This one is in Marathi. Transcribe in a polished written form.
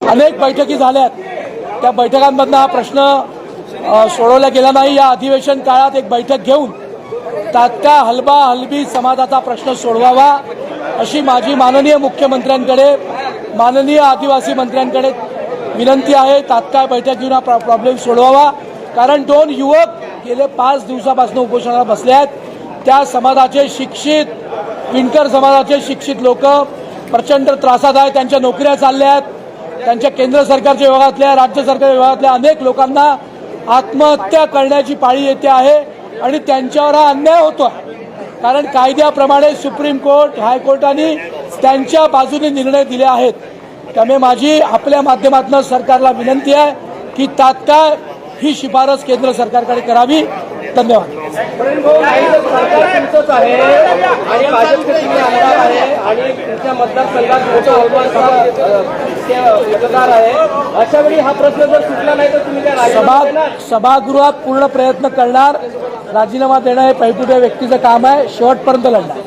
अनेक बैठकी झाल्यात, त्या बैठकांमधनं हा प्रश्न सोडवला गेला नाही। या अधिवेशन काळात एक बैठक घेऊन तात्काळ हलबी समाजाचा प्रश्न सोडवावा अशी माझी माननीय मुख्यमंत्र्यांकडे, माननीय आदिवासी मंत्र्यांकडे विनंती आहे। तात्काळ बैठक घेऊन हा प्रॉब्लेम सोडवावा, कारण 2 युवक गेले 5 दिवसापासून उपोषणाला बसले आहेत। त्या समाजाचे शिक्षित, विणकर समाजाचे शिक्षित लोक प्रचंड त्रासात आहेत। त्यांच्या नोकऱ्या चालल्या आहेत, त्यांच्या केंद्र सरकारच्या विभागातल्या, राज्य सरकार विभागातल्या अनेक लोकांना आत्महत्या करण्याची पाळी येते आहे आणि त्यांच्यावर हा अन्याय होतो, कारण कायद्याप्रमाणे सुप्रीम कोर्ट, हायकोर्टाने त्यांच्या बाजूने निर्णय दिले आहेत। त्यामुळे माझी आपल्या माध्यमातून सरकारला विनंती आहे की तात्काळ ही शिफारस केंद्र सरकारकडे करावी। धन्यवाद। तुमचंच आहे आणि भाजपचे तुम्ही आमदार आहे आणि तुमच्या मतदारसंघात मतदार आहे, अशा वेळी हा प्रश्न जर सुटला नाही तर तुम्ही काय सभागृहात पूर्ण प्रयत्न करणार। राजीनामा देणं हे पैठुट्या व्यक्तीचं काम आहे, शेवटपर्यंत लढणार।